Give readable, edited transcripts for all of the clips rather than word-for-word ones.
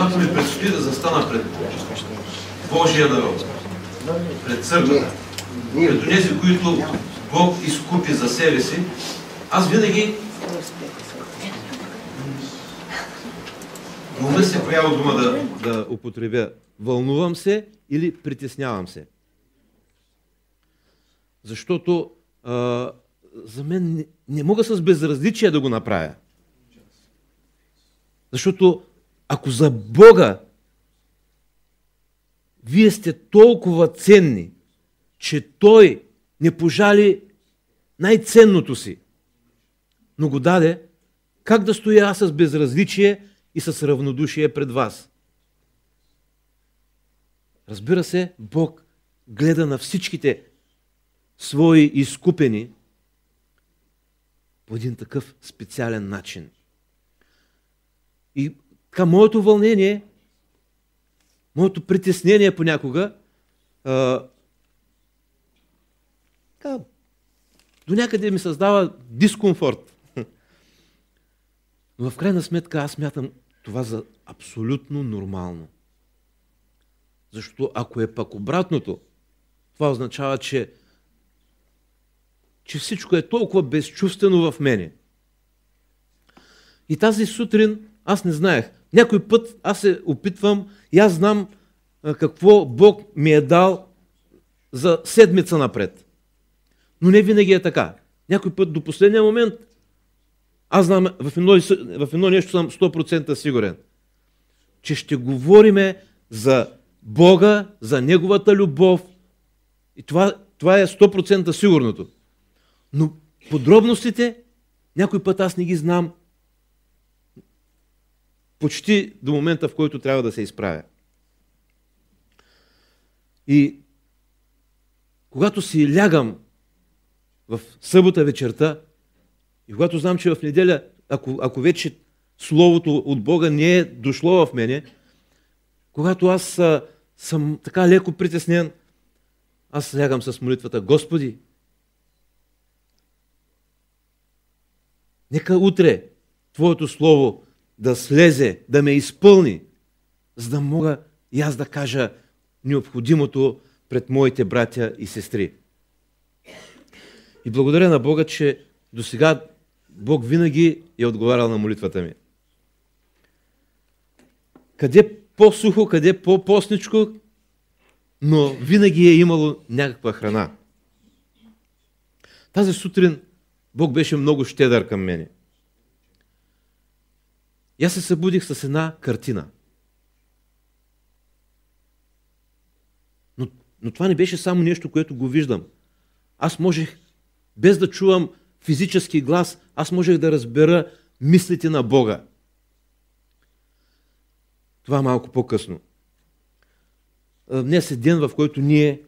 когато ми предстои да застана пред Божия народ, пред църквата, пред тези, които Бог изкупи за себе си, аз винаги не се коя дума да употребя. Вълнувам се или притеснявам се. Защото за мен не мога с безразличие да го направя. Защото ако за Бога вие сте толкова ценни, че Той не пожали най-ценното си, но го даде, как да стоя аз с безразличие и с равнодушие пред вас? Разбира се, Бог гледа на всичките свои изкупени по един такъв специален начин. И така, моето вълнение, моето притеснение понякога до някъде ми създава дискомфорт. Но в крайна сметка аз смятам това за абсолютно нормално. Защото ако е пък обратното, това означава, че всичко е толкова безчувствено в мене. И тази сутрин аз не знаех. Някой път аз се опитвам и аз знам какво Бог ми е дал за седмица напред. Но не винаги е така. Някой път до последния момент аз знам, в едно нещо съм 100% сигурен, че ще говориме за Бога, за Неговата любов. И това е 100% сигурното. Но подробностите някой път аз не ги знам почти до момента, в който трябва да се изправя. И когато си лягам в събота вечерта и когато знам, че в неделя, ако вече Словото от Бога не е дошло в мене, когато аз съм така леко притеснен, аз лягам с молитвата: Господи, нека утре Твоето Слово да слезе, да ме изпълни, за да мога и аз да кажа необходимото пред моите братя и сестри. И благодаря на Бога, че досега Бог винаги е отговарял на молитвата ми. Къде по-сухо, къде по-постничко, но винаги е имало някаква храна. Тази сутрин Бог беше много щедър към мене. И аз се събудих с една картина. Но това не беше само нещо, което го виждам. Аз можех, без да чувам физически глас, аз можех да разбера мислите на Бога. Това малко по-късно. Днес е ден, в който ние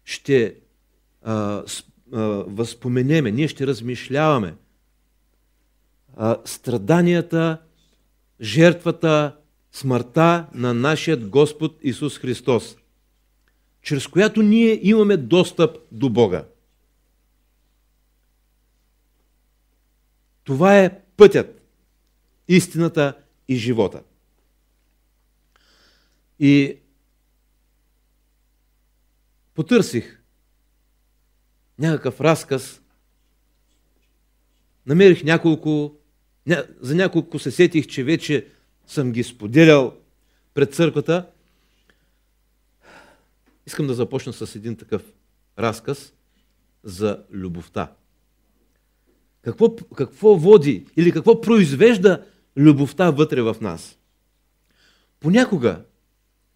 ще възпоменеме, ние ще размишляваме страданията, жертвата, смъртта на нашия Господ Исус Христос, чрез която ние имаме достъп до Бога. Това е пътят, истината и живота. И потърсих някакъв разказ, намерих за няколко се сетих, че вече съм ги споделял пред църквата. Искам да започна с един такъв разказ за любовта. Какво води или какво произвежда любовта вътре в нас? Понякога,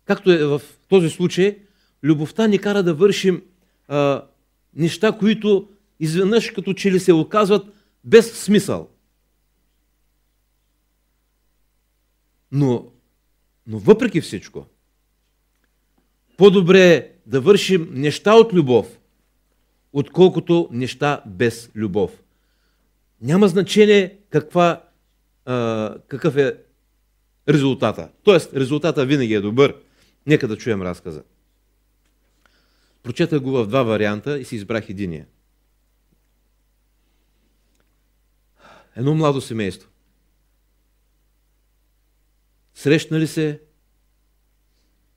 както е в този случай, любовта ни кара да вършим неща, които изведнъж като че ли се оказват без смисъл. Но въпреки всичко, по-добре е да вършим неща от любов, отколкото неща без любов. Няма значение какъв е резултата. Тоест, резултата винаги е добър. Нека да чуем разказа. Прочетах го в два варианта и си избрах единия. Едно младо семейство. Срещнали се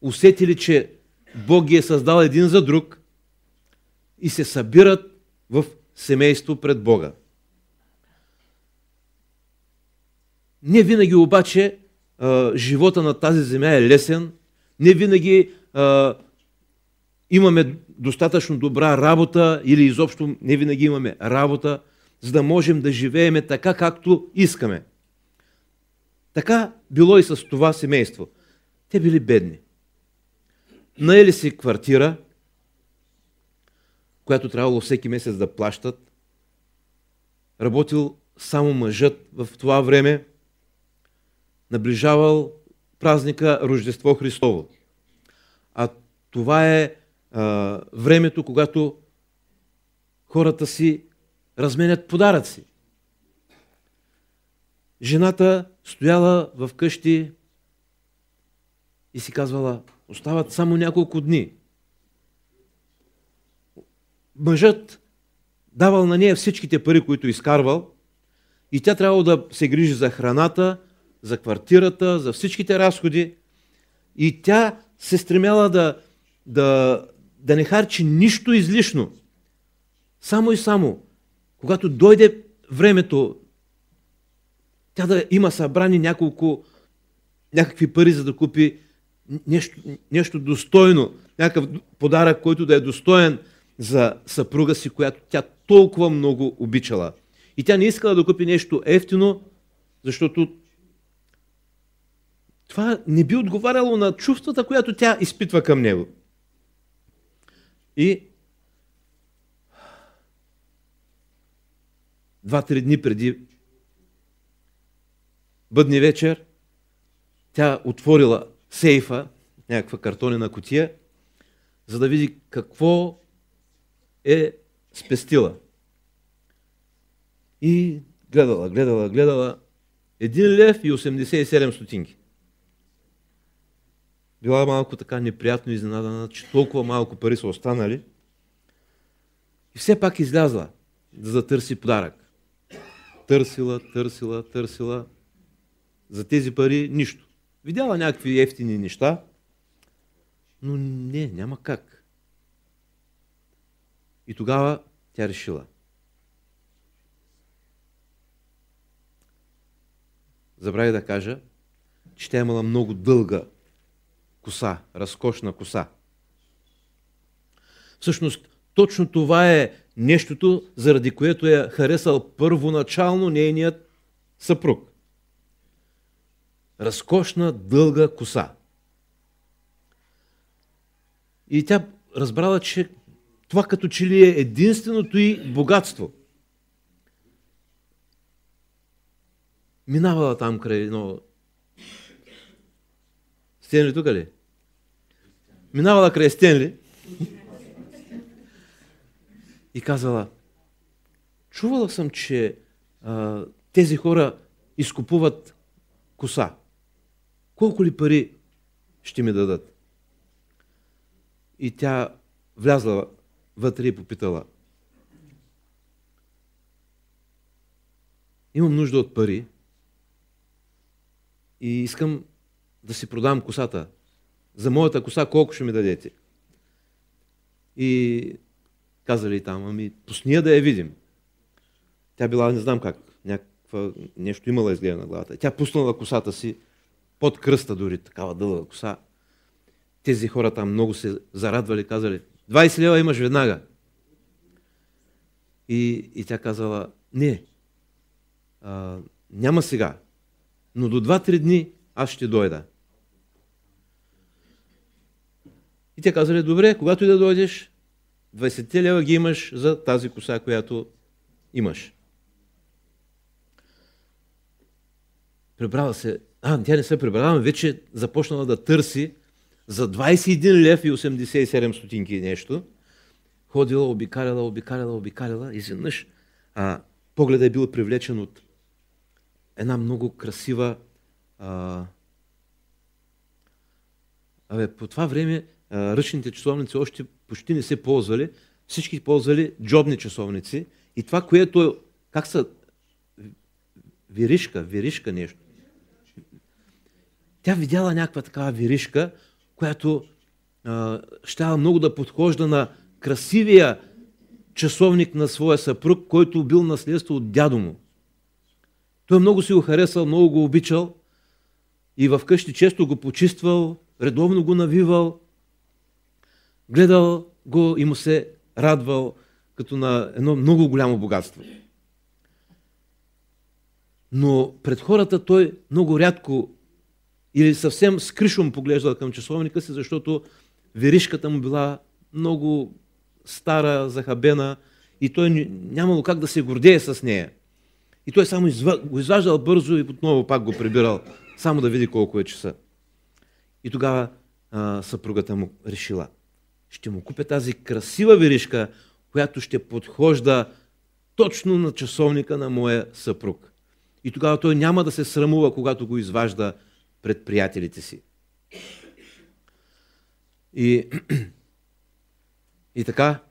усетили, че Бог ги е създал един за друг и се събират в семейство пред Бога. Не винаги обаче живота на тази земя е лесен, не винаги имаме достатъчно добра работа или изобщо не винаги имаме работа, за да можем да живееме така, както искаме. Така било и с това семейство. Те били бедни. Наели си квартира, която трябвало всеки месец да плащат. Работил само мъжът в това време. Наближавал празника Рождество Христово. А това е времето, когато хората си разменят подаръци. Жената стояла в къщи и си казвала, остават само няколко дни. Мъжът давал на нея всичките пари, които изкарвал, и тя трябвало да се грижи за храната, за квартирата, за всичките разходи. И тя се стремяла да не харчи нищо излишно. Само и само, когато дойде времето, тя да има събрани някакви пари, за да купи нещо достойно, някакъв подарък, който да е достоен за съпруга си, която тя толкова много обичала. И тя не искала да купи нещо евтино, защото това не би отговаряло на чувствата, която тя изпитва към него. И 2-3 дни преди бъдни вечер, тя отворила сейфа, някаква картонена кутия, за да види какво е спестила. И гледала 1 лев и 87 стотинки. Била малко така неприятно изненадана, че толкова малко пари са останали. И все пак излязла да затърси подарък. Търсила. За тези пари нищо. Видяла някакви ефтини неща, но няма как. И тогава тя решила. Забравя да кажа, че тя имала много дълга коса, разкошна коса. Всъщност, точно това е нещото, заради което е харесал първоначално нейният съпруг. Разкошна, дълга коса. И тя разбрала, че това като че ли е единственото й богатство. Минавала там край едно... Стенли тук ли? Минавала край Стенли и казала, чувала съм, че тези хора изкупуват коса. Колко ли пари ще ми дадат? И тя влязла вътре и попитала. Имам нужда от пари и искам да си продам косата. За моята коса колко ще ми дадете? И казали там, пусни я да я видим. Тя била, не знам как, нещо имала изгледа на главата. Тя пуснала косата си под кръста дори, такава дълга коса. Тези хора там много се зарадвали, казали, 20 лева имаш веднага. И тя казала, не, няма сега, но до 2-3 дни аз ще дойда. И те казали, добре, когато и да дойдеш, 20 лева ги имаш за тази коса, която имаш. Прибрала се, тя не се прибрала, но вече започнала да търси за 21 лев и 87 стотинки нещо. Ходила, обикаляла, изведнъж погледът е бил привлечен от една много красива... по това време ръчните часовници още почти не се ползвали, всички ползвали джобни часовници и това, което как са виришка нещо. Тя видяла някаква такава виришка, която щяла много да подхожда на красивия часовник на своя съпруг, който бил наследство от дядо му. Той много си го харесал, много го обичал и в къщи често го почиствал, редовно го навивал, гледал го и му се радвал като на едно много голямо богатство. Но пред хората той много рядко или съвсем скришом поглеждал към часовника си, защото веришката му била много стара, захабена и той нямало как да се гордее с нея. И той само го изваждал бързо и отново пак го прибирал, само да види колко е часа. И тогава съпругата му решила: ще му купя тази красива веришка, която ще подхожда точно на часовника на моя съпруг. И тогава той няма да се срамува, когато го изважда пред приятелите си. И така,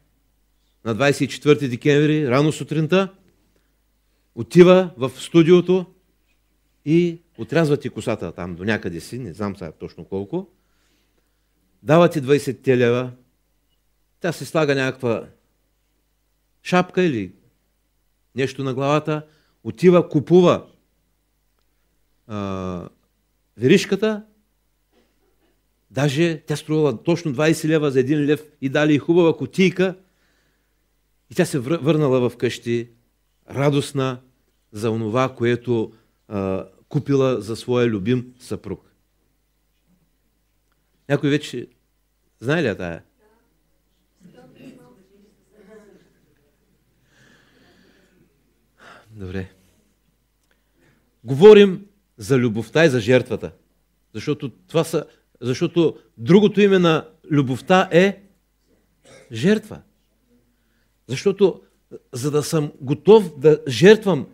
на 24 декември, рано сутринта, отива в студиото и отрязва ти косата там до някъде си, не знам сега точно колко, дава ти 20 лева, тя се слага някаква шапка или нещо на главата, отива, купува веришката, даже тя струвала точно 20 лева за 1 лев и дали и хубава кутийка и тя се върнала в къщи радостна за онова, което купила за своя любим съпруг. Някой вече знае ли я тая? Добре. Говорим за любовта и за жертвата. Защото другото име на любовта е жертва. Защото за да съм готов да жертвам,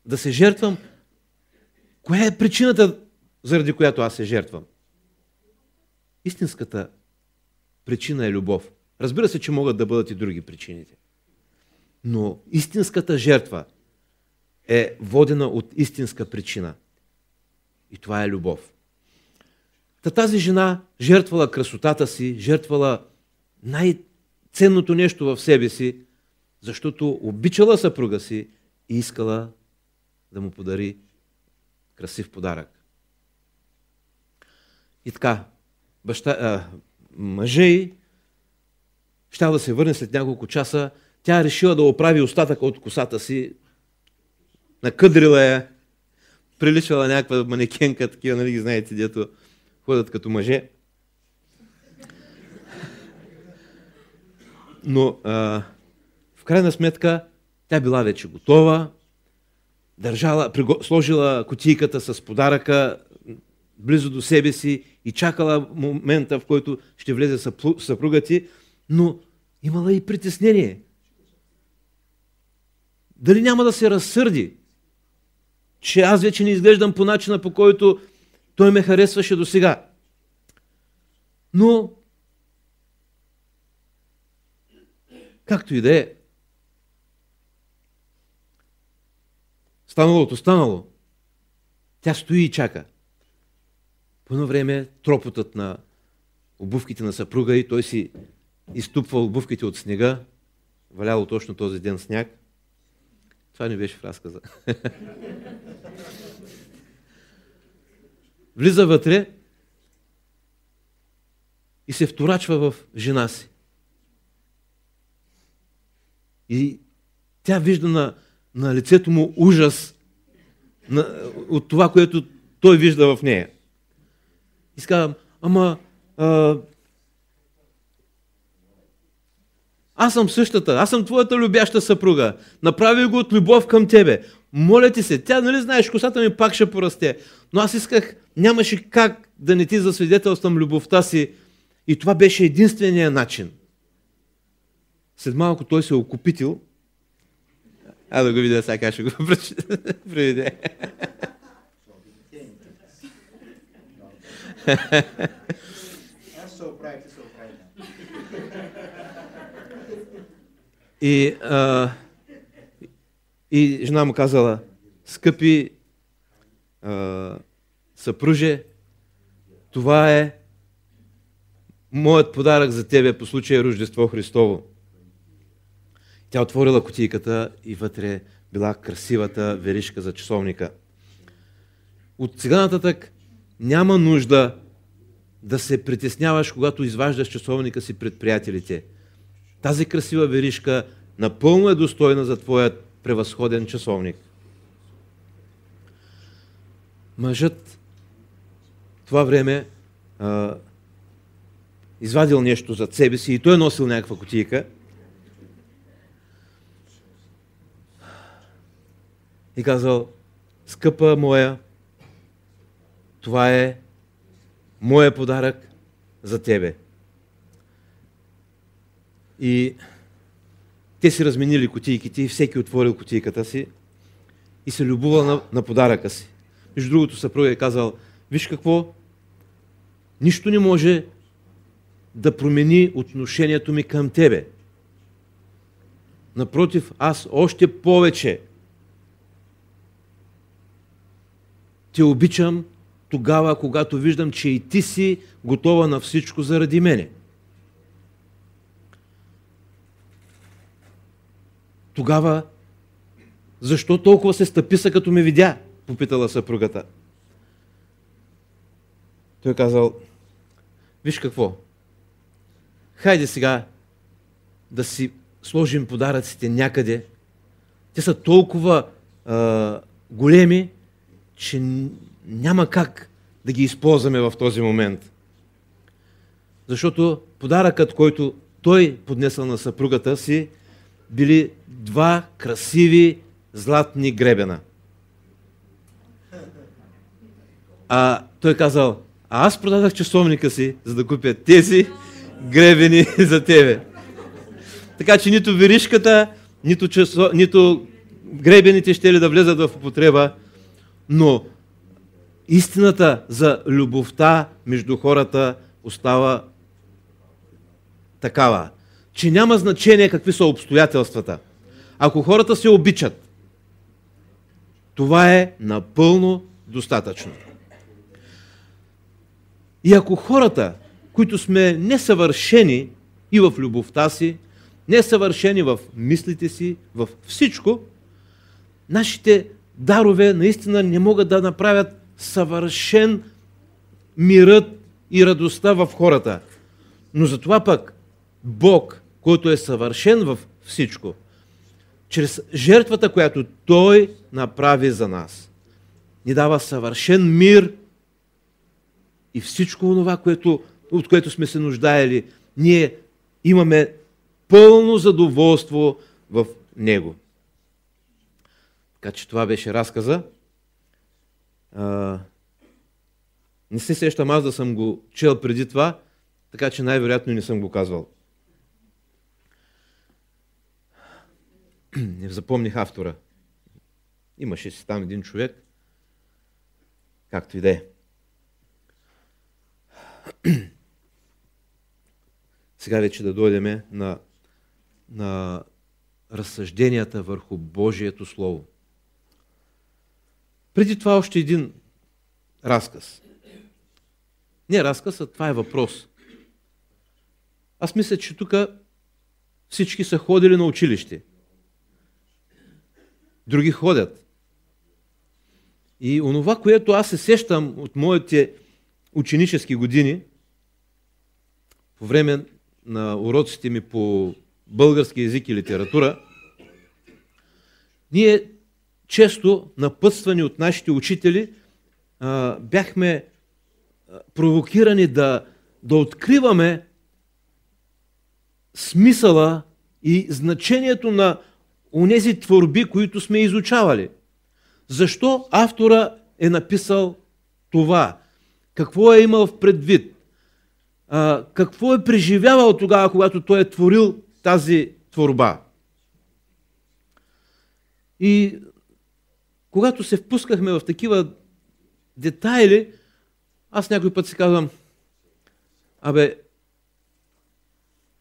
да се жертвам, коя е причината, заради която аз се жертвам? Истинската причина е любов. Разбира се, че могат да бъдат и други причините. Но истинската жертва е водена от истинска причина. И това е любов. Тази жена жертвала красотата си, жертвала най-ценното нещо в себе си, защото обичала съпруга си и искала да му подари красив подарък. И така, мъжа й щял да се върне след няколко часа, тя решила да оправи остатъка от косата си, накъдрила я, приличала някаква манекенка, такива, нали ги знаете, дето ходят като мъже. Но в крайна сметка тя била вече готова, сложила кутийката с подаръка близо до себе си и чакала момента, в който ще влезе съпруга ти, но имала и притеснение. Дали няма да се разсърди, че аз вече не изглеждам по начина, по който той ме харесваше до сега. Но, както и да е, станалото станало. Тя стои и чака. По едно време тропотът на обувките на съпруга и той си изтупва обувките от снега. Валяло точно този ден сняг. Това не беше в разказа. Влиза вътре и се вторачва в жена си. И тя вижда на лицето му ужас от това, което той вижда в нея. И казвам, аз съм същата, аз съм твоята любяща съпруга. Направи го от любов към тебе. Моля ти се, тя, нали знаеш, косата ми пак ще порасте. Но аз исках, нямаше как да не ти засвидетелствам любовта си. И това беше единствения начин. След малко той се окупитил. Да го видя сега, ще го приведе. И жена му казала, скъпи съпруже, това е моят подарък за тебе по случая Рождество Христово. Тя отворила кутийката и вътре била красивата веришка за часовника. От сега нататък няма нужда да се притесняваш, когато изваждаш часовника си пред приятелите. Тази красива веришка напълно е достойна за твоят превъзходен часовник. Мъжът в това време извадил нещо зад себе си и той носил някаква кутийка. И казал: скъпа моя, това е моя подарък за тебе. И те си разменили кутийките и всеки отворил кутийката си и се любувал на подаръка си. Между другото, съпруга е казал: виж какво, нищо не може да промени отношението ми към тебе. Напротив, аз още повече те обичам тогава, когато виждам, че и ти си готова на всичко заради мене. Тогава, защо толкова се стъписа, като ме видя? Попитала съпругата. Той казал: виж какво, хайде сега да си сложим подаръците някъде. Те са толкова големи, че няма как да ги използваме в този момент. Защото подаръкът, който той поднесъл на съпругата си, били 2 красиви златни гребена. Той казал: аз продадах часовника си, за да купя тези гребени за тебе. Така че нито веришката, нито гребените ще ли да влезат в употреба, но истината за любовта между хората остава такава, че няма значение какви са обстоятелствата. Ако хората се обичат, това е напълно достатъчно. И ако хората, които сме несъвършени и в любовта си, несъвършени в мислите си, в всичко, нашите дарове наистина не могат да направят съвършен мирът и радостта в хората. Но затова пък Бог, който е съвършен в всичко, чрез жертвата, която Той направи за нас, ни дава съвършен мир и всичко това, от което сме се нуждаели, ние имаме пълно задоволство в Него. Така че това беше разказа. Не се сещам аз да съм го чел преди това, така че най-вероятно не съм го казвал. Не запомних автора. Имаше си там един човек, както и да е. Сега вече да дойдем на разсъжденията върху Божието Слово. Преди това още един разказ. Не разказ, а това е въпрос. Аз мисля, че тук всички са ходили на училище. Други ходят. И онова, което аз се сещам от моите ученически години, по време на уроците ми по български език и литература, ние често напътствани от нашите учители бяхме провокирани да откриваме смисъла и значението на онези творби, които сме изучавали. Защо автора е написал това? Какво е имал в предвид? Какво е преживявал тогава, когато той е творил тази творба? И когато се впускахме в такива детайли, аз някой път си казвам: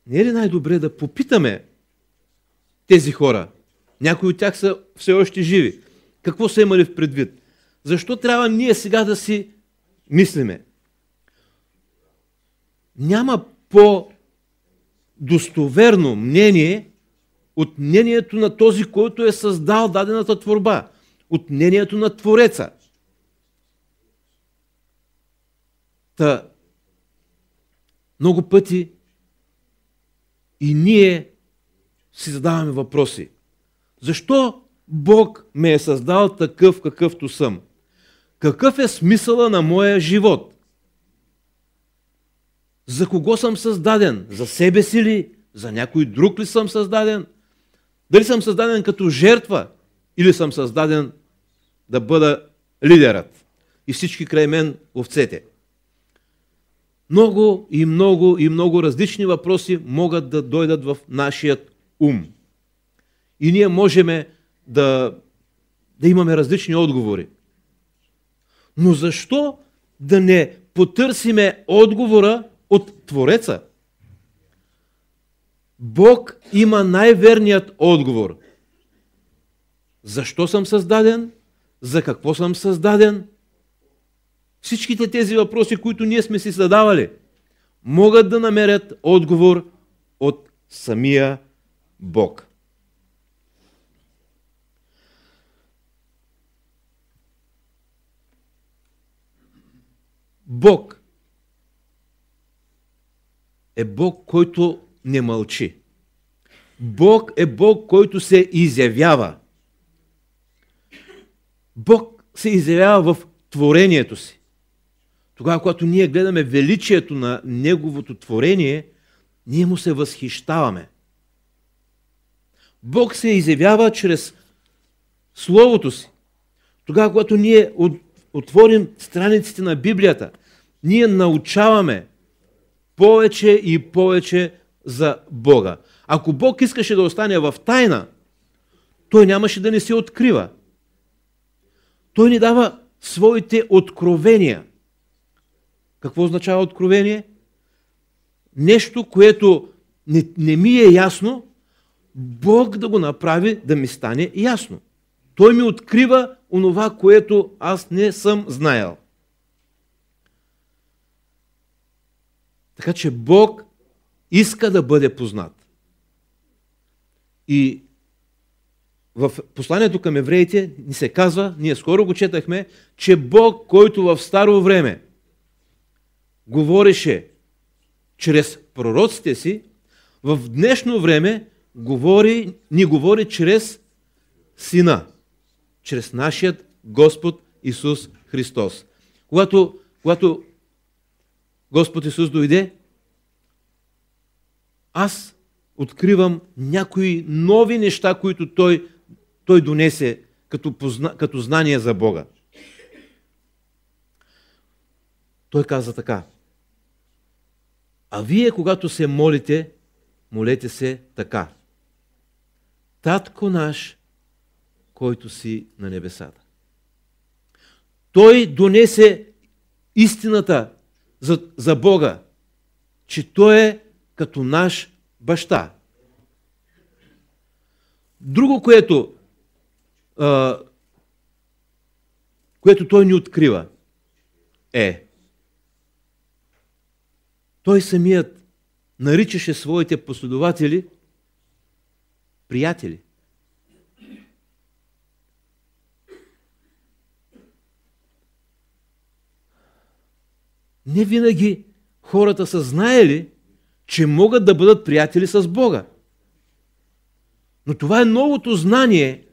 не е ли най-добре да попитаме тези хора? Някои от тях са все още живи. Какво са имали в предвид? Защо трябва ние сега да си мислиме? Няма по-достоверно мнение от мнението на този, който е създал дадената творба, от мнението на Твореца. Та, много пъти и ние си задаваме въпроси. Защо Бог ме е създал такъв, какъвто съм? Какъв е смисъла на моя живот? За кого съм създаден? За себе си ли? За някой друг ли съм създаден? Дали съм създаден като жертва? Или съм създаден да бъда лидерът? И всички край мен овцете. Много и много и много различни въпроси могат да дойдат в нашият ум. И ние можем да имаме различни отговори. Но защо да не потърсиме отговора от Твореца? Бог има най-верният отговор. Защо съм създаден? За какво съм създаден? Всичките тези въпроси, които ние сме си задавали, могат да намерят отговор от самия Бог. Бог е Бог, който не мълчи. Бог е Бог, който се изявява. Бог се изявява в творението си. Тогава, когато ние гледаме величието на Неговото творение, ние му се възхищаваме. Бог се изявява чрез Словото си. Тогава, когато ние отворим страниците на Библията, ние научаваме повече и повече за Бога. Ако Бог искаше да остане в тайна, Той нямаше да не се открива. Той ни дава своите откровения. Какво означава откровение? Нещо, което не ми е ясно, Бог да го направи да ми стане ясно. Той ми открива онова, което аз не съм знаел. Така че Бог иска да бъде познат. И в посланието към евреите ни се казва, ние скоро го четахме, че Бог, който в старо време говореше чрез пророците си, в днешно време ни говори чрез Сина, чрез нашият Господ Исус Христос. Когато Господ Исус дойде, аз откривам някои нови неща, които Той донесе като знание за Бога. Той каза така: а вие, когато се молите, молете се така: Татко наш, който си на небесата. Той донесе истината за Бога, че Той е като наш баща. Друго, което Той ни открива, Той самият наричаше своите последователи приятели. Не винаги хората са знаели, че могат да бъдат приятели с Бога. Но това е новото знание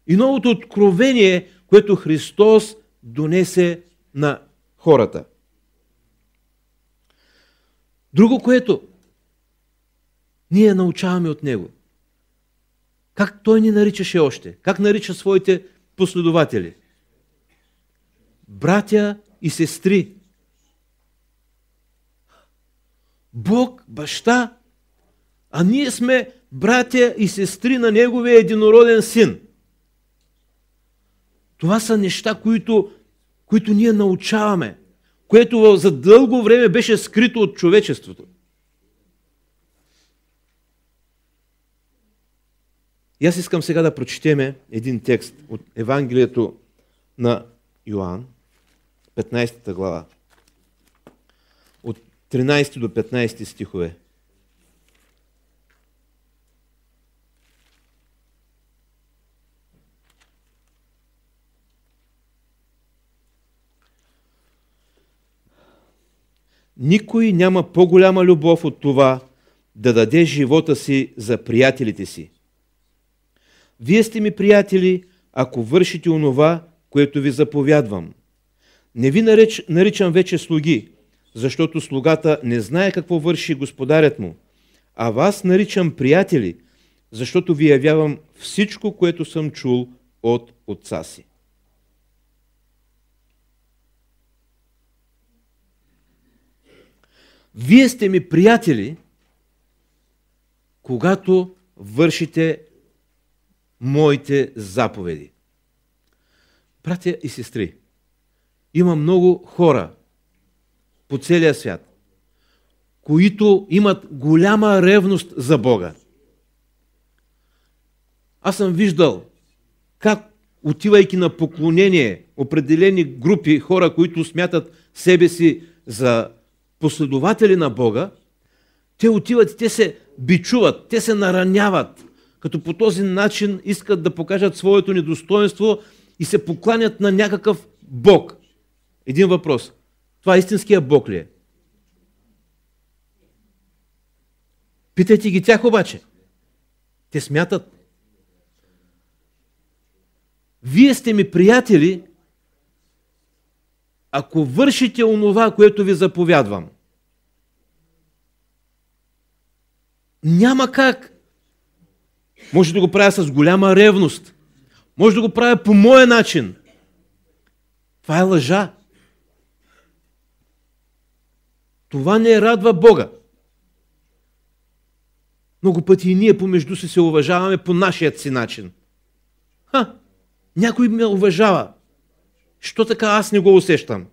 и новото откровение, което Христос донесе на хората. Друго, което ние научаваме от Него. Как Той ни наричаше още? Как нарича своите последователи? Братя и сестри. Бог, баща, а ние сме братя и сестри на Неговия единороден Син. Това са неща, които ние научаваме, което за дълго време беше скрито от човечеството. И аз искам сега да прочетеме един текст от Евангелието на Йоан, 15 глава, от 13 до 15 стихове. Никой няма по-голяма любов от това да даде живота си за приятелите си. Вие сте ми приятели, ако вършите онова, което ви заповядвам. Не ви наричам вече слуги, защото слугата не знае какво върши господарят му, а вас наричам приятели, защото ви явявам всичко, което съм чул от отца си. Вие сте ми приятели, когато вършите моите заповеди. Братя и сестри, има много хора по целия свят, които имат голяма ревност за Бога. Аз съм виждал как, отивайки на поклонение, определени групи хора, които смятат себе си за последователи на Бога, те отиват и те се бичуват, те се нараняват, като по този начин искат да покажат своето недостоинство и се покланят на някакъв Бог. Един въпрос. Това истинския Бог ли е? Питайте ги тях обаче. Те смятат. Вие сте ми приятели, ако вършите онова, което ви заповядвам. Няма как. Може да го правя с голяма ревност. Може да го правя по моя начин. Това е лъжа. Това не радва Бога. Много пъти и ние помежду си се уважаваме по нашият си начин. Някой ме уважава. Що така аз не го усещам?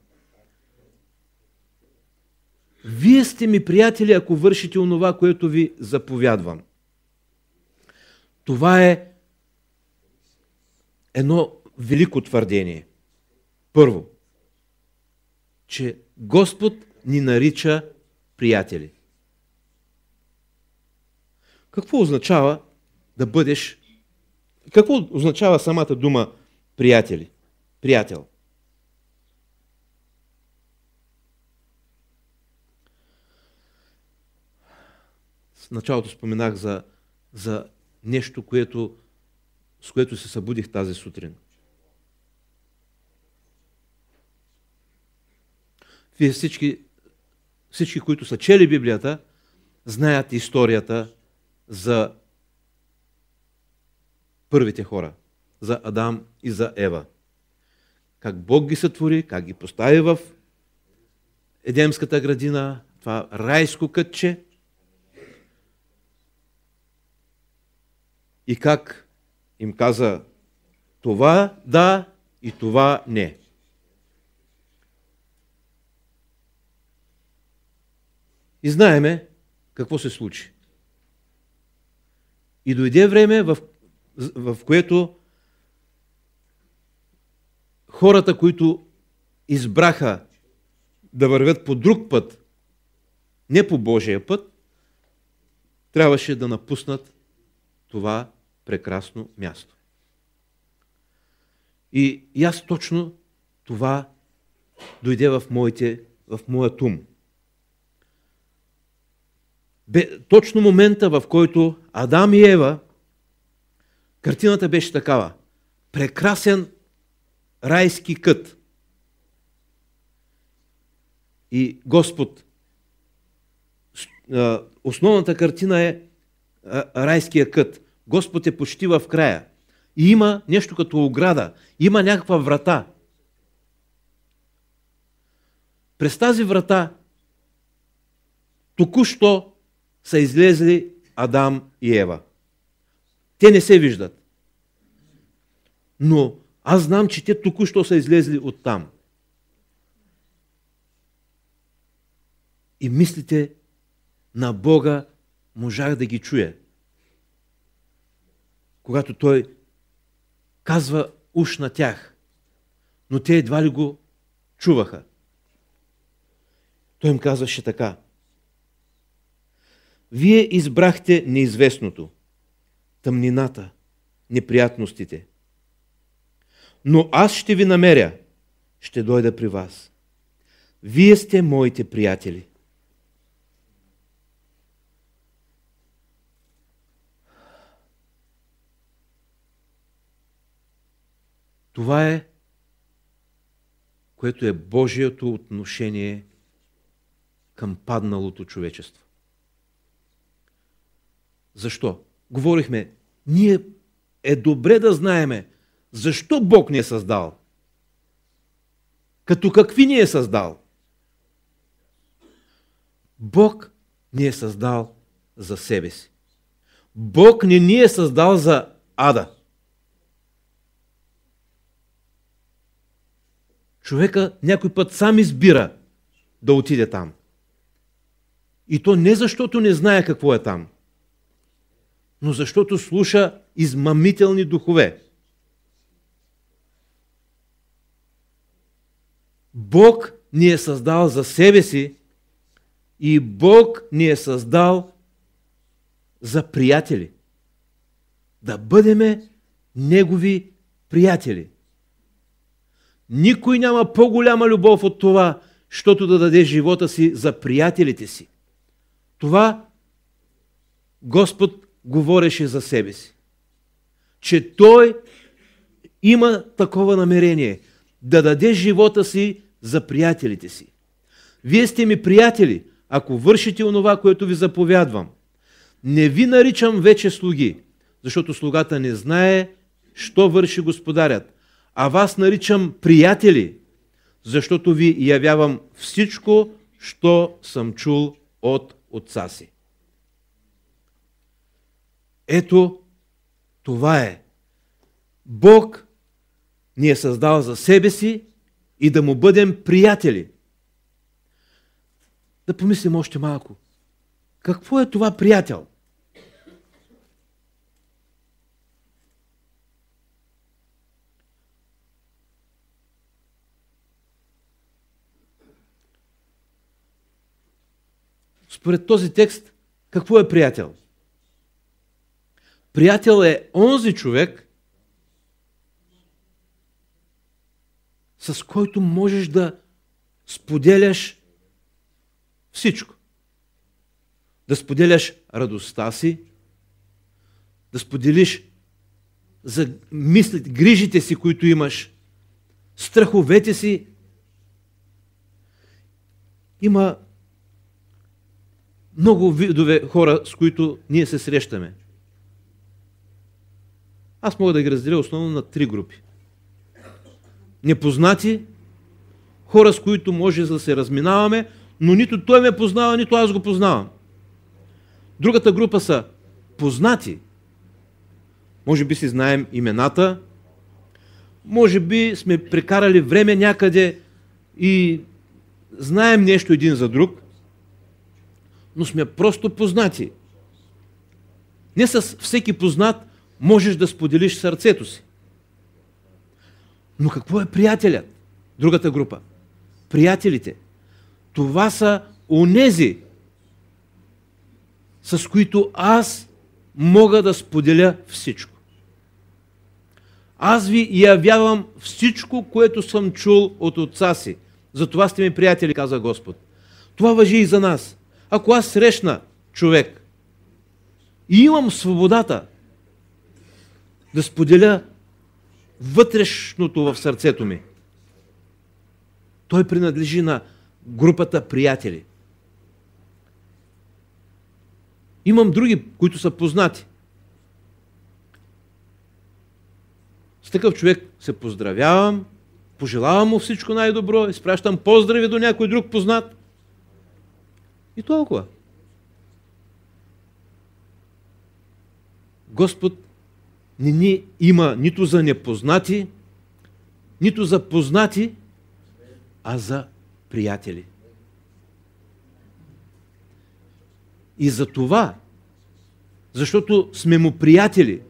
Вие сте ми приятели, ако вършите онова, което ви заповядвам. Това е едно велико твърдение. Първо, че Господ ни нарича приятели. Какво означава да бъдеш... Какво означава самата дума приятели? Приятел. В началото споменах за нещо, с което се събудих тази сутрин. Вие всички, които са чели Библията, знаят историята за първите хора, за Адам и за Ева. Как Бог ги сътвори, как ги постави в Едемската градина, това райско кътче, и как им каза това да и това не. И знаеме какво се случи. И дойде време, в което хората, които избраха да вървят по друг път, не по Божия път, трябваше да напуснат това прекрасно място. И аз точно това дойде в моят ум. Точно момента, в който Адам и Ева, картината беше такава. Прекрасен райски кът. И Господ, основната картина е райския кът. Господ е почти в края. И има нещо като ограда. Има някаква врата. През тази врата току-що са излезли Адам и Ева. Те не се виждат. Но аз знам, че те току-що са излезли оттам. И мислите на Бога можах да ги чуя. Когато Той казва уж на тях, но те едва ли го чуваха. Той им казваше така: Вие избрахте неизвестното, тъмнината, неприятностите. Но аз ще ви намеря, ще дойда при вас. Вие сте моите приятели. Това е, което е Божието отношение към падналото човечество. Защо? Говорихме, ние е добре да знаеме защо Бог ни е създал. Като какви ни е създал? Бог ни е създал за себе си. Бог не ни е създал за ада. Човека някой път сам избира да отиде там. И то не защото не знае какво е там, но защото слуша измамителни духове. Бог ни е създал за себе си и Бог ни е създал за приятели. Да бъдеме Негови приятели. Никой няма по-голяма любов от това, щото да даде живота си за приятелите си. Това Господ говореше за себе си. Че Той има такова намерение да даде живота си за приятелите си. Вие сте ми приятели, ако вършите онова, което ви заповядвам. Не ви наричам вече слуги, защото слугата не знае, що върши господарят, а вас наричам приятели, защото ви явявам всичко, що съм чул от отца си. Ето, това е. Бог ни е създал за себе си и да му бъдем приятели. Да помислим още малко. Какво е това приятел? Според този текст, какво е приятел? Приятел е онзи човек, с който можеш да споделяш всичко. Да споделяш радостта си, да споделиш за мислите, грижите си, които имаш, страховете си. Има много видове хора, с които ние се срещаме. Аз мога да ги разделя основно на 3 групи. Непознати, хора, с които може да се разминаваме, но нито той ме познава, нито аз го познавам. Другата група са познати. Може би си знаем имената, може би сме прекарали време някъде и знаем нещо един за друг, но сме просто познати. Не с всеки познат можеш да споделиш сърцето си. Но какво е приятелят? Другата група. Приятелите. Това са онези, с които аз мога да споделя всичко. Аз ви явявам всичко, което съм чул от отца си. Затова сте ми приятели, каза Господ. Това важи и за нас. Ако аз срещна човек и имам свободата да споделя вътрешното в сърцето ми, той принадлежи на групата приятели. Имам други, които са познати. С такъв човек се поздравявам, пожелавам му всичко най-добро, изпращам поздрави до някой друг познат. И толкова. Господ не ни има нито за непознати, нито за познати, а за приятели. И за това, защото сме му приятели,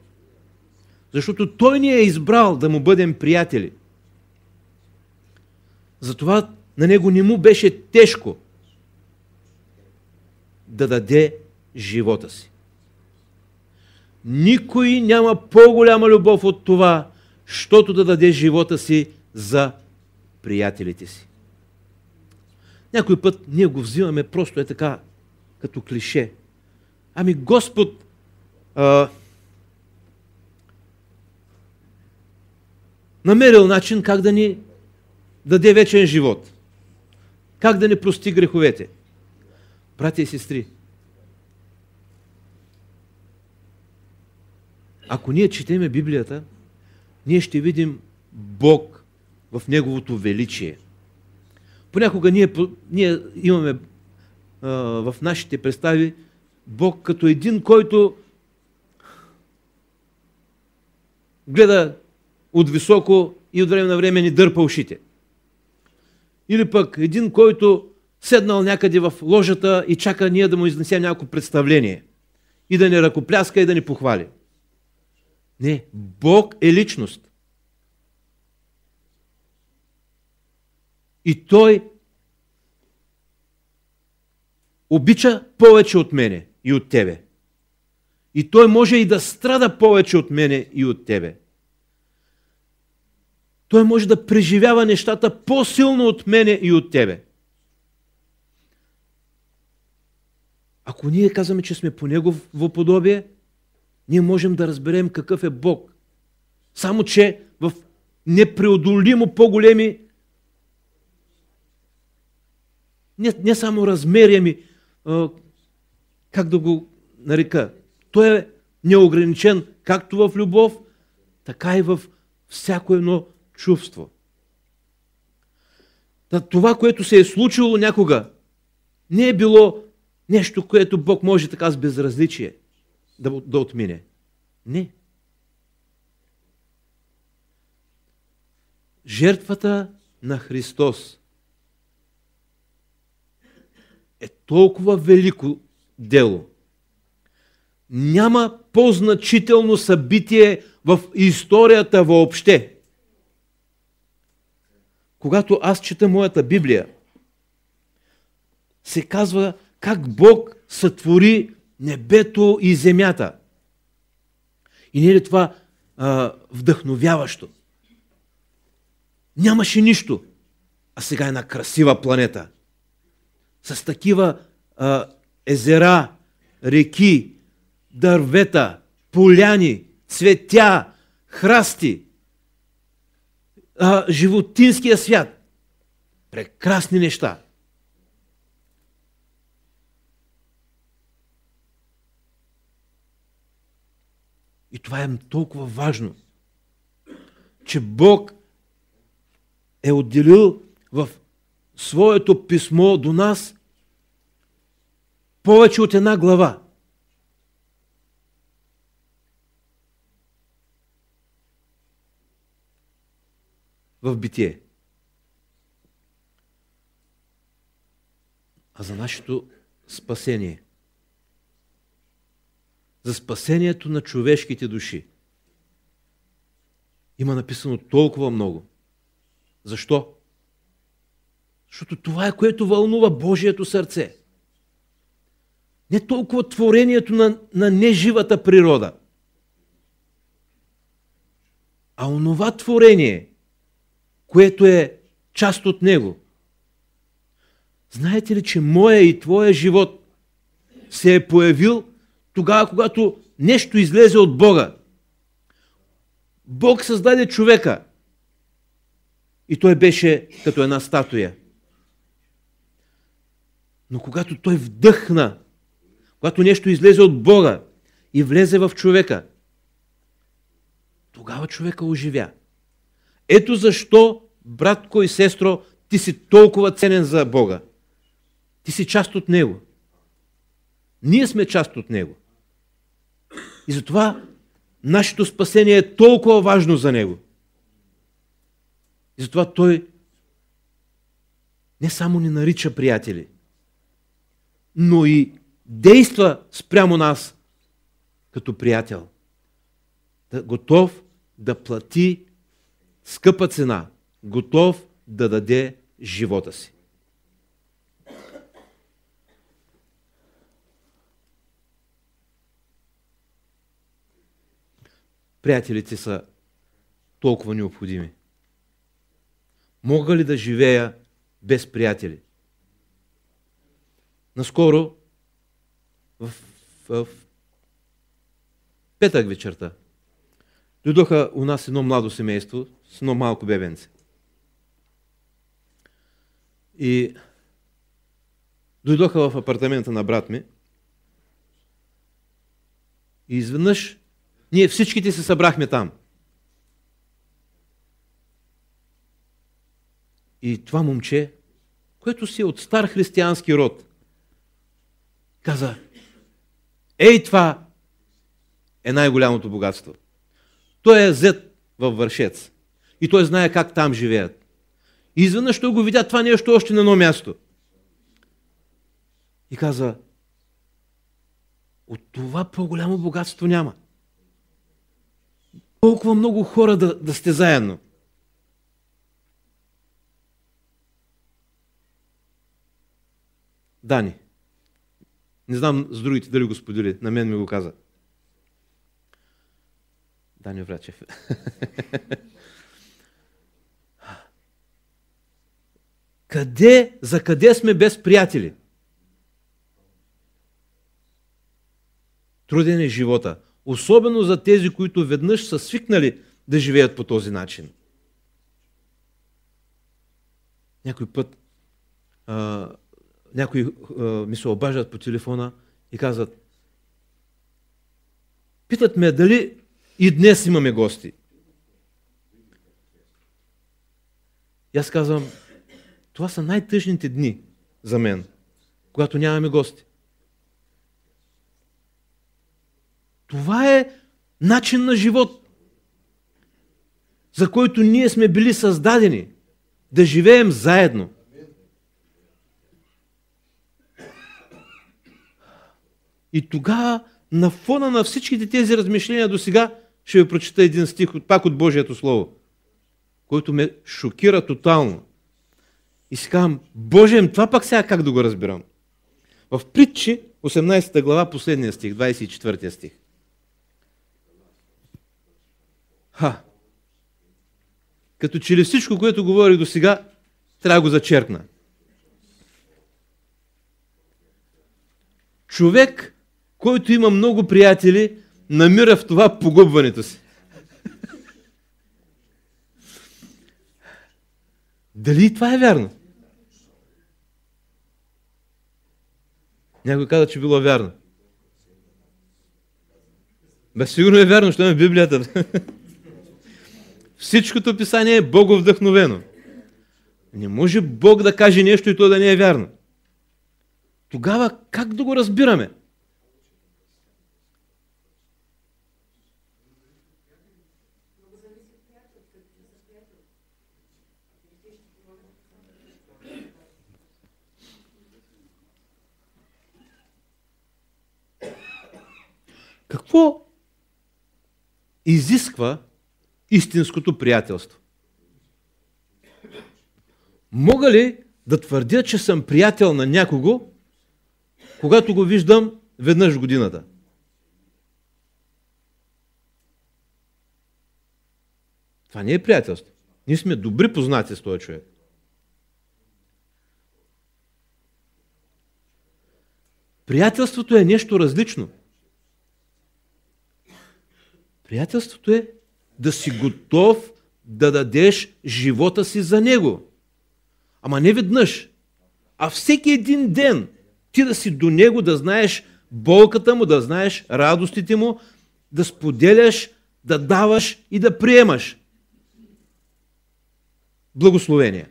защото той ни е избрал да му бъдем приятели, затова на него не му беше тежко да даде живота си. Никой няма по-голяма любов от това, щото да даде живота си за приятелите си. Някой път ние го взимаме просто е така, като клише. Ами Господ намерил начин как да ни даде вечен живот. Как да ни прости греховете. Братя и сестри, ако ние четеме Библията, ние ще видим Бог в Неговото величие. Понякога ние имаме в нашите представи Бог като един, който гледа от високо и от време на време ни дърпа ушите. Или пък един, който седнал някъде в ложата и чака ние да му изнесем някакво представление и да ни ръкопляска и да ни похвали. Не, Бог е личност. И Той обича повече от мене и от тебе. И Той може и да страда повече от мене и от тебе. Той може да преживява нещата по-силно от мене и от тебе. Ако ние казваме, че сме по Негово подобие, ние можем да разберем какъв е Бог. Само че в непреодолимо по-големи не само размери, ами как да го нарека. Той е неограничен както в любов, така и в всяко едно чувство. Това, което се е случило някога, не е било нещо, което Бог може така с безразличие да отмине. Не. Жертвата на Христос е толкова велико дело. Няма по-значително събитие в историята въобще. Когато аз чета моята Библия, се казва как Бог сътвори небето и земята. И не е ли това вдъхновяващо? Нямаше нищо, а сега е една красива планета. С такива езера, реки, дървета, поляни, цветя, храсти, животинския свят. Прекрасни неща. И това е толкова важно, че Бог е отделил в своето писмо до нас повече от една глава. В Битие. А за нашето спасение. За спасението на човешките души. Има написано толкова много. Защо? Защото това е, което вълнува Божието сърце. Не толкова творението на неживата природа, а онова творение, което е част от него. Знаете ли, че моя и твоя живот се е появил тогава, когато нещо излезе от Бога. Бог създаде човека и той беше като една статуя. Но когато той вдъхна, когато нещо излезе от Бога и влезе в човека, тогава човека оживя. Ето защо, братко и сестро, ти си толкова ценен за Бога. Ти си част от Него. Ние сме част от Него. И затова нашето спасение е толкова важно за Него. И затова Той не само ни нарича приятели, но и действа спрямо нас като приятел. Готов да плати скъпа цена, готов да даде живота си. приятелите са толкова необходими? Мога ли да живея без приятели? Наскоро, в петък вечерта, дойдоха у нас едно младо семейство с едно малко бебенце. И дойдоха в апартамента на брат ми. И изведнъж ние всичките се събрахме там. И това момче, което си е от стар християнски род, каза: ей, това е най-голямото богатство. Той е зет във Вършец. И той знае как там живеят. И изведнъж той го видя това нещо още на едно място. И каза: от това по-голямо богатство няма. Толкова много хора да сте заедно. Дани. Не знам с другите дали го сподели. На мен ми го каза. Дани Врачев. За къде сме без приятели? Труден е живота. Особено за тези, които веднъж са свикнали да живеят по този начин. Някой път някои ми се обаждат по телефона и казват: питат ме дали и днес имаме гости. И аз казвам: това са най-тъжните дни за мен, когато нямаме гости. Това е начин на живот, за който ние сме били създадени, да живеем заедно. И тогава, на фона на всичките тези размишления до сега, ще ви прочита един стих, пак от Божието Слово, който ме шокира тотално. И си казвам: Боже, това пак сега как да го разбирам? В Притчи, 18 глава, последния стих, 24 стих. Като че ли всичко, което говорих до сега, трябва да го зачеркна. Човек, който има много приятели, намира в това погубването си. Дали това е вярно? Някой каза, че било вярно. Сигурно е вярно, защото е в Библията. Всичкото писание е боговдъхновено. Не може Бог да каже нещо и то да не е вярно. Тогава как да го разбираме? Какво изисква истинското приятелство? Мога ли да твърдя, че съм приятел на някого, когато го виждам веднъж в годината? Това не е приятелство. Ние сме добри познати с този човек. Приятелството е нещо различно. Приятелството е да си готов да дадеш живота си за него. Ама не веднъж, а всеки един ден ти да си до него, да знаеш болката му, да знаеш радостите му, да споделяш, да даваш и да приемаш благословение.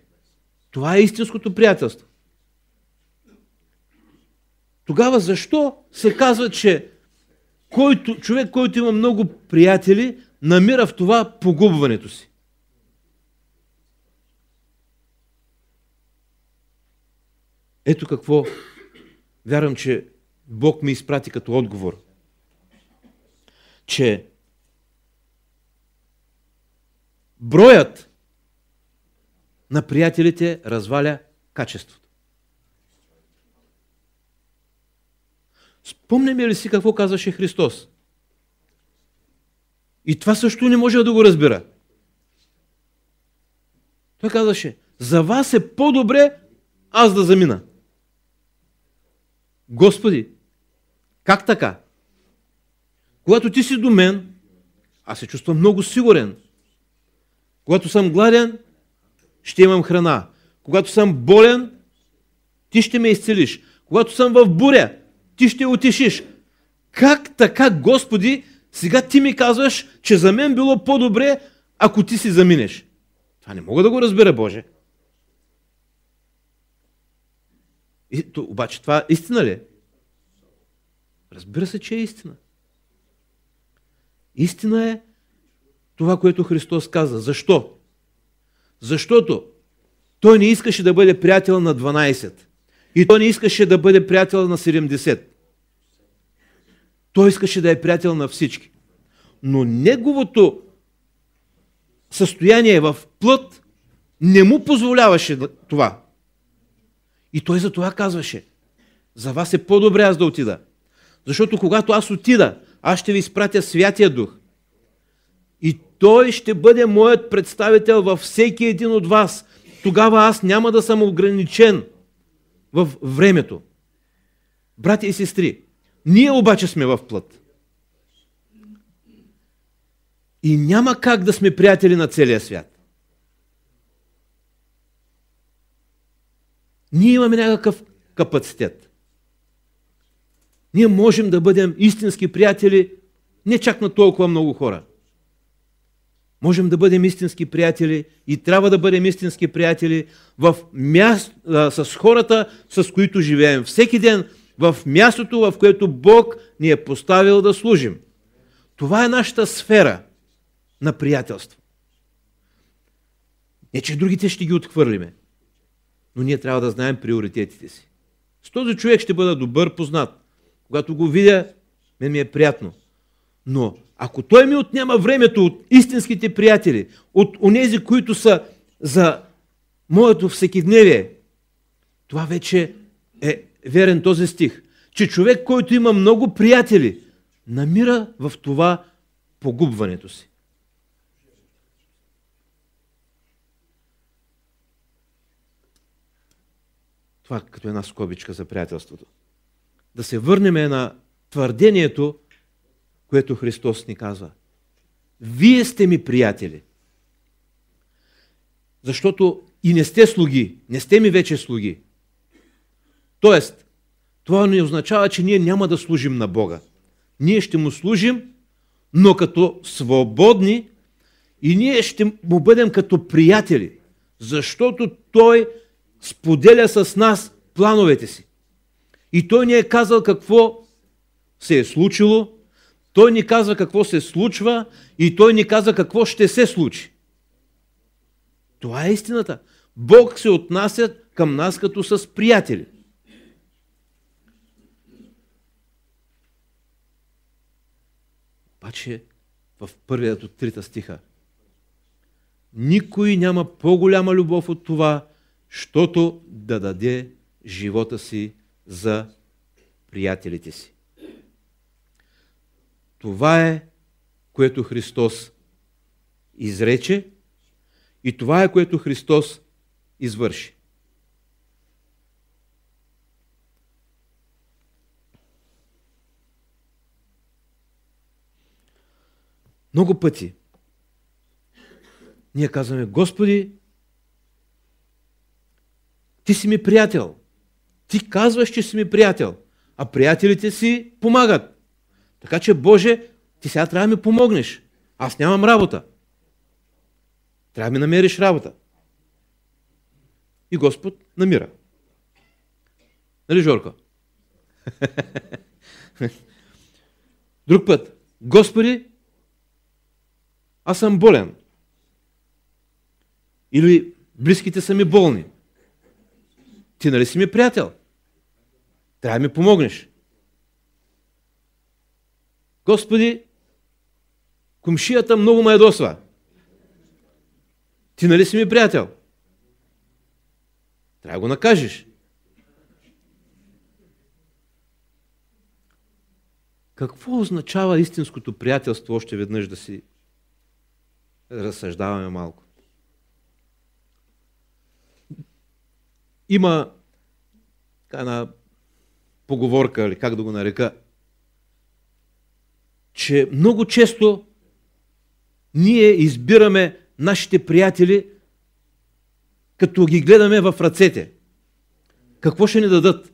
Това е истинското приятелство. Тогава защо се казва, че човек, който има много приятели, намира в това погубването си? Ето какво вярвам, че Бог ми изпрати като отговор. Че броят на приятелите разваля качеството. Спомняме ли си какво казваше Христос? И това също не може да го разбира. Той казваше, за вас е по-добре аз да замина. Господи, как така? Когато ти си до мен, аз се чувствам много сигурен. Когато съм гладен, ще имам храна. Когато съм болен, ти ще ме изцелиш. Когато съм в буря, ти ще утешиш. Как така, Господи, сега ти ми казваш, че за мен било по-добре, ако ти си заминеш? Това не мога да го разбера, Боже. Обаче това истина ли е? Разбира се, че е истина. Истина е това, което Христос каза. Защо? Защото той не искаше да бъде приятел на 12. И той не искаше да бъде приятел на 70. Той искаше да е приятел на всички. Но неговото състояние в плът не му позволяваше това. И той за това казваше, за вас е по-добре аз да отида. Защото когато аз отида, аз ще ви изпратя Святия Дух. И той ще бъде моят представител във всеки един от вас. Тогава аз няма да съм ограничен в времето. Братя и сестри, ние обаче сме в плът. И няма как да сме приятели на целия свят. Ние имаме някакъв капацитет. Ние можем да бъдем истински приятели не чак на толкова много хора. Можем да бъдем истински приятели и трябва да бъдем истински приятели с хората, с които живеем всеки ден, в мястото, в което Бог ни е поставил да служим. Това е нашата сфера на приятелство. Не, че другите ще ги отхвърлиме, но ние трябва да знаем приоритетите си. С този човек ще бъда добър познат. Когато го видя, мен ми е приятно. Но ако той ми отнема времето от истинските приятели, от онези, които са за моето всекидневие, това вече е верен този стих, че човек, който има много приятели, намира в това погубването си. Това като една скобичка за приятелството. Да се върнем на твърдението, което Христос ни казва. Вие сте ми приятели. Защото и не сте слуги, не сте ми вече слуги. Тоест, това не означава, че ние няма да служим на Бога. Ние ще му служим, но като свободни и ние ще му бъдем като приятели, защото той споделя с нас плановете си. И той ни е казал какво се е случило, той ни казва какво се случва и той ни казва какво ще се случи. Това е истината. Бог се отнася към нас като с приятели. Обаче в първият от 3 стиха никой няма по-голяма любов от това, щото да даде живота си за приятелите си. Това е, което Христос изрече и това е, което Христос извърши. Много пъти ние казваме, Господи, ти си ми приятел. Ти казваш, че си ми приятел, а приятелите си помагат. Така че, Боже, ти сега трябва да ми помогнеш. Аз нямам работа. Трябва да ми намериш работа. И Господ намира. Нали, Жорко? Друг път. Господи, аз съм болен. Или близките са ми болни. Ти нали си ми приятел? Трябва да ми помогнеш. Господи, комшията много ме ядосва. Ти нали си ми приятел? Трябва да го накажеш. Какво означава истинското приятелство, още веднъж да си разсъждаваме малко. Има една поговорка, или как да го нарека, че много често ние избираме нашите приятели, като ги гледаме в ръцете. Какво ще ни дадат?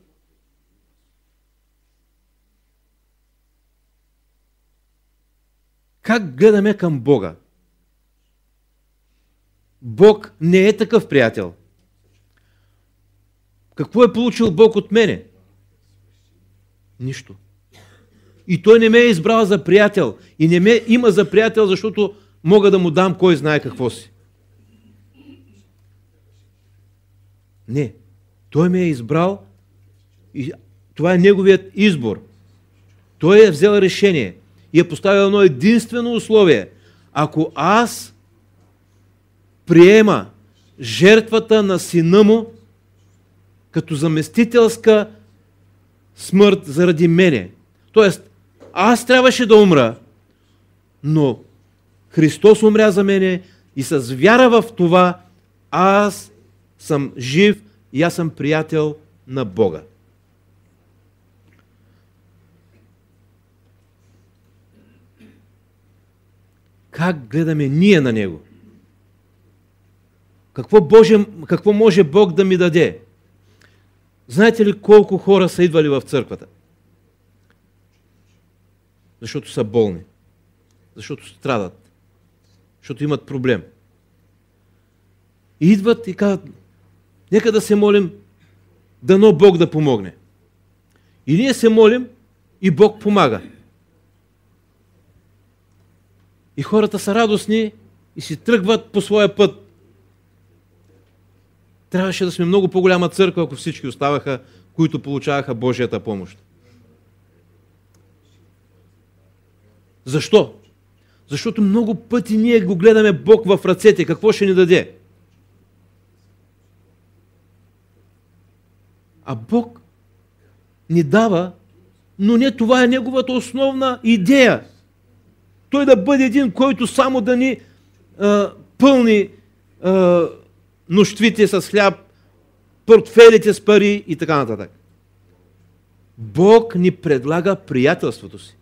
Как гледаме към Бога? Бог не е такъв приятел. Какво е получил Бог от мене? Нищо. И Той не ме е избрал за приятел. И не ме има за приятел, защото мога да му дам кой знае какво си. Не. Той ме е избрал и това е неговият избор. Той е взел решение и е поставил едно единствено условие. Ако аз приема жертвата на сина му като заместителска смърт заради мене, т.е. аз трябваше да умра, но Христос умря за мене и с вяра в това аз съм жив и аз съм приятел на Бога. Как гледаме ние на Него? Какво може Бог да ми даде? Знаете ли колко хора са идвали в църквата? Защото са болни. Защото страдат. Защото имат проблем. И идват и казват, нека да се молим, дано Бог да помогне. И ние се молим и Бог помага. И хората са радостни и си тръгват по своя път. Трябваше да сме много по-голяма църква, ако всички оставаха, които получаваха Божията помощ. Защо? Защото много пъти ние го гледаме Бог в ръцете. Какво ще ни даде? А Бог ни дава, но не това е неговата основна идея. Той да бъде един, който само да ни пълни нощвите с хляб, портфелите с пари и така нататък. Бог ни предлага приятелството си.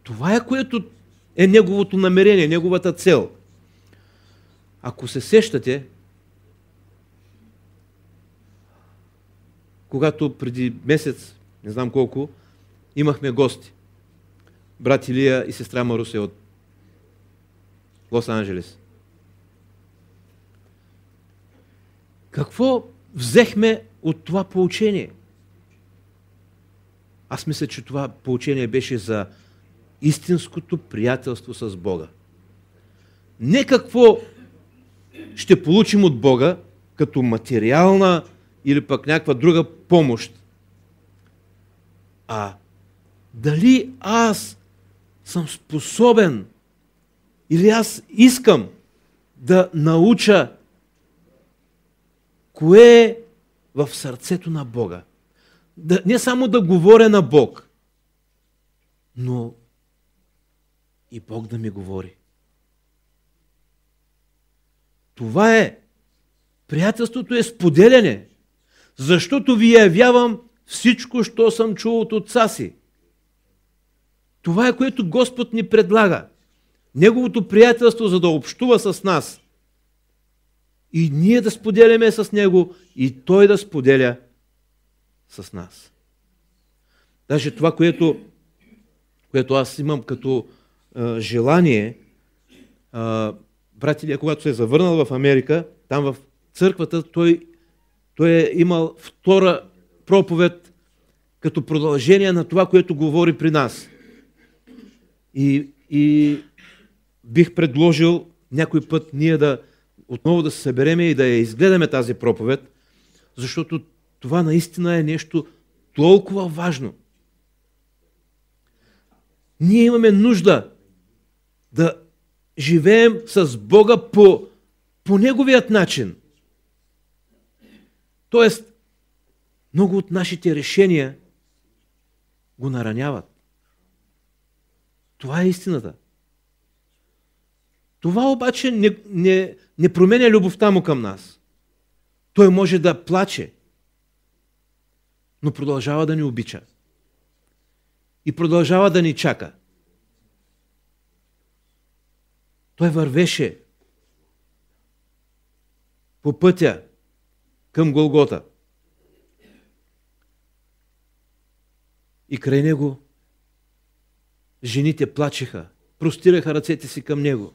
Това е, което е неговото намерение, неговата цел. Ако се сещате, когато преди месец, не знам колко, имахме гости. Брат Илия и сестра Маруся от Лос-Анджелес. Какво взехме от това поучение? Аз мисля, че това поучение беше за истинското приятелство с Бога. Не какво ще получим от Бога, като материална или пък някаква друга помощ, а дали аз съм способен или аз искам да науча кое е в сърцето на Бога. Не само да говоря на Бог, но и Бог да ми говори. Това е. Приятелството е споделяне, защото ви явявам всичко, що съм чул от отца си. Това е, което Господ ни предлага. Неговото приятелство, за да общува с нас. И ние да споделяме с Него, и Той да споделя с нас. Даже това, което аз имам като желание, брат Илия, когато се е завърнал в Америка, там в църквата, той е имал втора проповед като продължение на това, което говори при нас. И бих предложил някой път ние отново да се събереме и да я изгледаме тази проповед, защото това наистина е нещо толкова важно. Ние имаме нужда да живеем с Бога по Неговият начин. Тоест, много от нашите решения го нараняват. Това е истината. Това обаче не променя любовта му към нас. Той може да плаче, но продължава да ни обича. И продължава да ни чака. Той вървеше по пътя към Голгота. И край него жените плачеха, простираха ръцете си към него.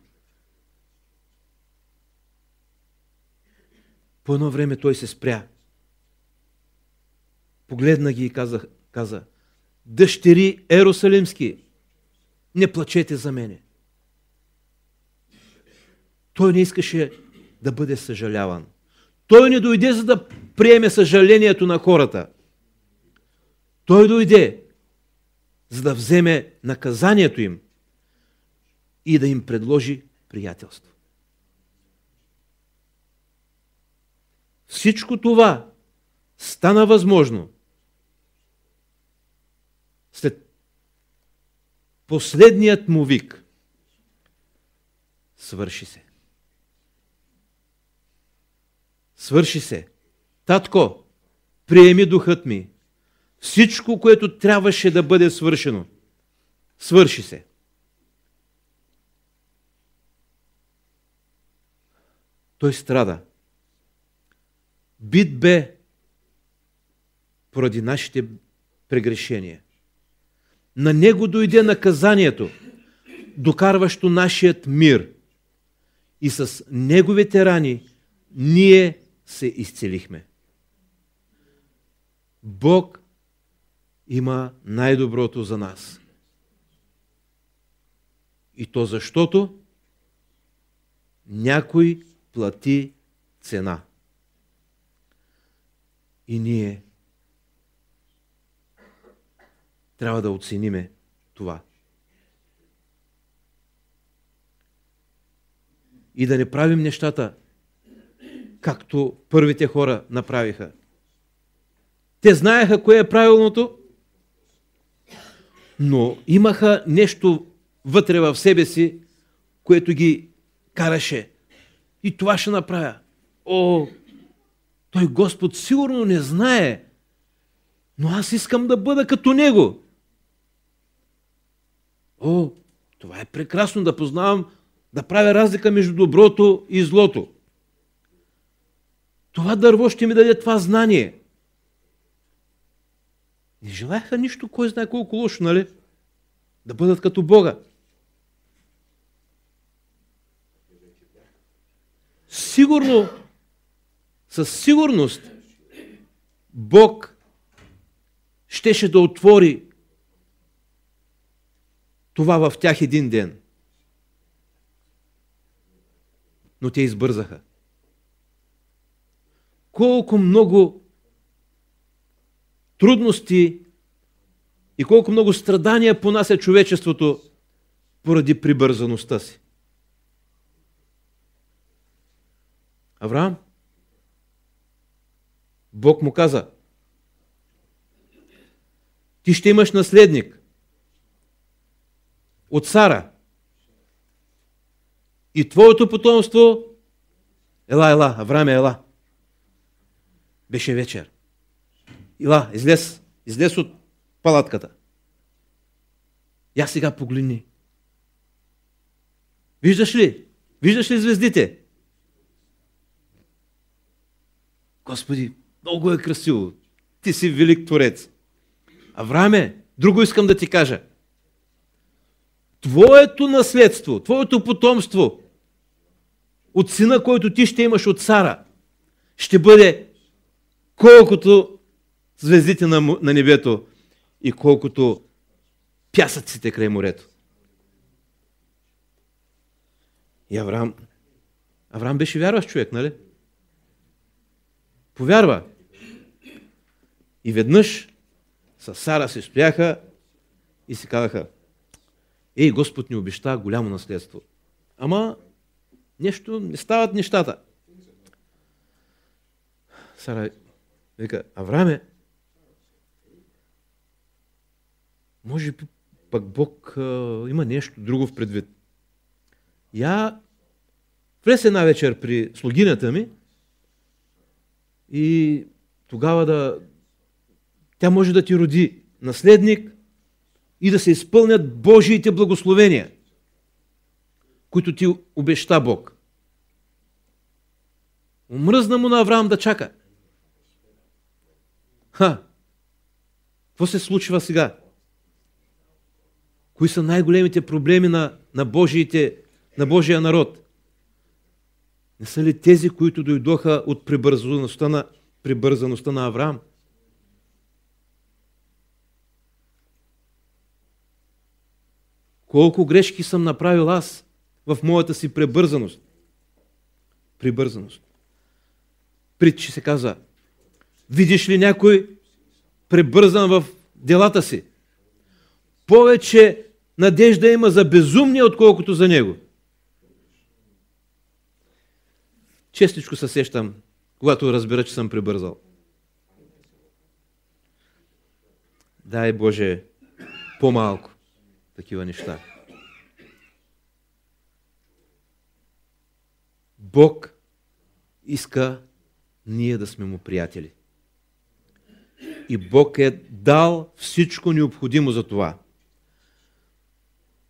По едно време той се спря. Погледна ги и каза: дъщери Ерусалимски, не плачете за мене. Той не искаше да бъде съжаляван. Той не дойде, за да приеме съжалението на хората. Той дойде, за да вземе наказанието им и да им предложи приятелство. Всичко това стана възможно след последният му вик: свърши се. Свърши се. Татко, приеми духът ми. Всичко, което трябваше да бъде свършено, свърши се. Той страда. Бит бе поради нашите прегрешения. На него дойде наказанието, докарващо нашият мир. И с неговите рани ние се изцелихме. Бог има най-доброто за нас. И то защото някой плати цена. И ние трябва да оцениме това. И да не правим нещата, както първите хора направиха. Те знаеха кое е правилното, но имаха нещо вътре в себе си, което ги караше. И това ще направя. О, той Господ сигурно не знае, но аз искам да бъда като Него. О, това е прекрасно да познавам, да правя разлика между доброто и злото. Това дърво ще ми даде това знание. Не желаяха нищо, кой знае колко лошо, нали? Да бъдат като Бога. Сигурно, със сигурност, Бог щеше да отвори това в тях един ден. Но те избързаха. Колко много трудности и колко много страдания понася човечеството поради прибързаността си. Авраам, Бог му каза: ти ще имаш наследник от Сара и твоето потомство, ела, Аврааме, ела. Беше вечер. Ела, излез от палатката. Я сега погледни. Виждаш ли? Виждаш ли звездите? Господи, много е красиво. Ти си велик творец. Аврааме, друго искам да ти кажа. Твоето наследство, твоето потомство от сина, който ти ще имаш от Сара, ще бъде колкото звездите на небето и колкото пясъците край морето. И Авраам беше вярващ човек, нали? Повярва. И веднъж с Сара се стояха и си казаха: ей, Господ ни обеща голямо наследство. Ама нещо не стават нещата. Сара вика: Аврааме, може би пък Бог има нещо друго в предвид. Я влез една вечер при слугинята ми и тогава тя може да ти роди наследник и да се изпълнят Божиите благословения, които ти обеща Бог. Омръзна му на Авраам да чака. Какво се случва сега? Кои са най-големите проблеми на Божия народ? Не са ли тези, които дойдоха от прибързаността на Авраам? Колко грешки съм направил аз в моята си прибързаност? Притчи се каза: видиш ли някой прибързан в делата си? Повече надежда има за безумния, отколкото за него. Честичко се сещам, когато разбера, че съм прибързал. Дай Боже, по-малко такива неща. Бог иска ние да сме му приятели. И Бог е дал всичко необходимо за това.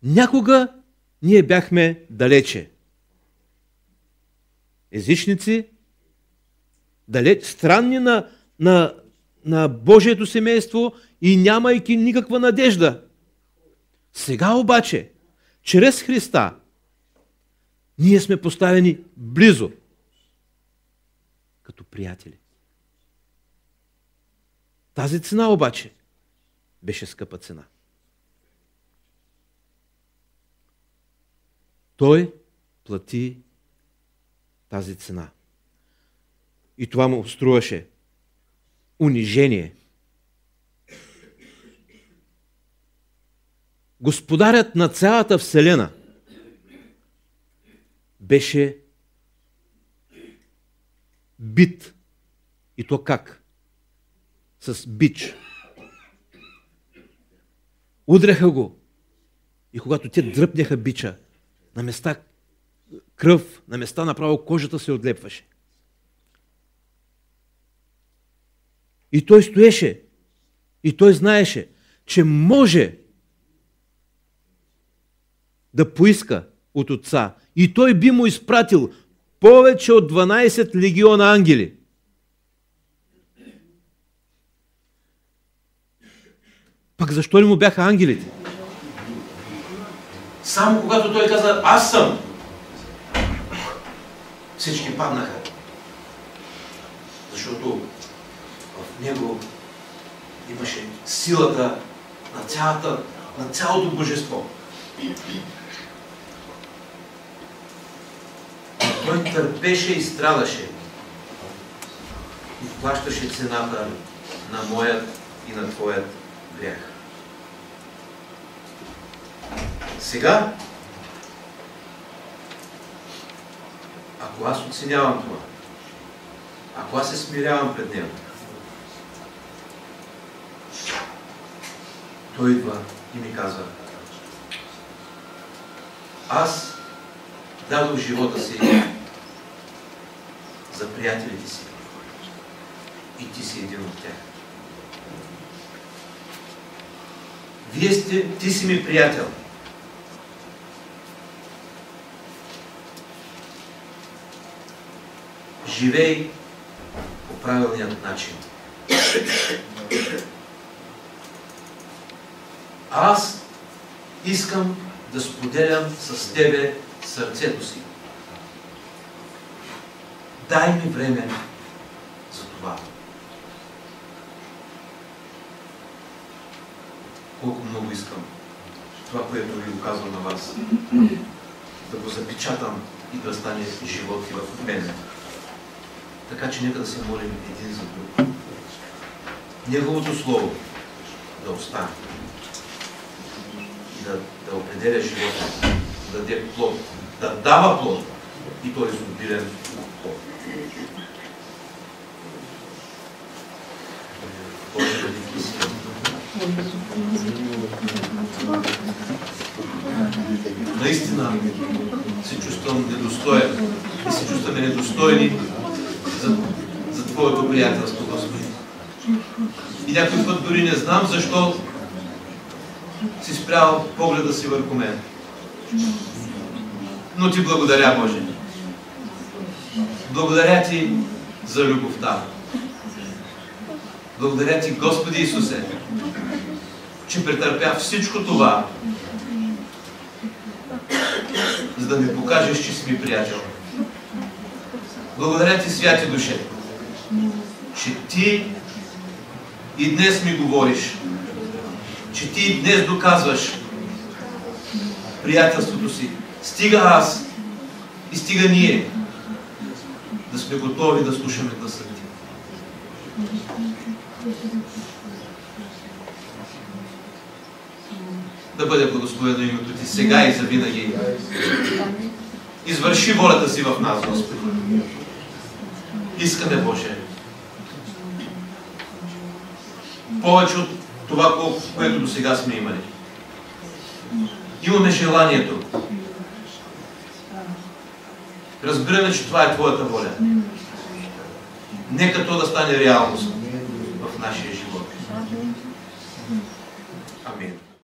Някога ние бяхме далече. Езичници, странни на Божието семейство и нямайки никаква надежда. Сега обаче, чрез Христа, ние сме поставени близо, като приятели. Тази цена обаче беше скъпа цена. Той плати тази цена. И това му струваше унижение. Господарят на цялата вселена беше бит. И то как? С бич. Удряха го. И когато те дръпняха бича, на места кръв, на места направо кожата се отлепваше. И той стоеше. И той знаеше, че може да поиска от Отца. И той би му изпратил повече от 12 легиона ангели. Пък защо ли му бяха ангелите? Само когато той каза: аз съм, всички паднаха. Защото в него имаше силата на цялото божество. Той търпеше и страдаше. И плащаше цената на моят и на твоят грях. Сега, ако аз оценявам това, ако аз се смирявам пред него, той идва и ми казва: аз дадох живота си за приятелите си и ти си един от тях. Ти си ми приятел. Живей по правилният начин. Аз искам да споделям с тебе сърцето си. Дай ми време за това. Колко много искам това, което ви го казвам на вас, да го запечатам и да стане живот и в мен. Така че нека да се молим един за друг. Неговото слово да остане и да определя живота, да даде плод, да дава плод и той е изобилен плод. Боже, да ви Наистина се чувствам недостоен и се чувстваме недостойни за Твоето приятелство, Господи. И някой път дори не знам защо си спрял погледа си върху мен. Но Ти благодаря, Боже. Благодаря Ти за любовта. Благодаря Ти, Господи Исусе, че претърпя всичко това, за да ми покажеш, че си ми приятел. Благодаря Ти, святи душе, че Ти и днес ми говориш, че Ти и днес доказваш приятелството си. Стига аз и стига ние да сме готови да слушаме гласа Ти. Да бъде благословено името Ти сега и завинаги. Извърши волята си в нас, Господи. Искаме, Боже, повече от това, което до сега сме имали. Имаме желанието. Разбираме, че това е Твоята воля. Нека то да стане реалност в нашия живот. Амин.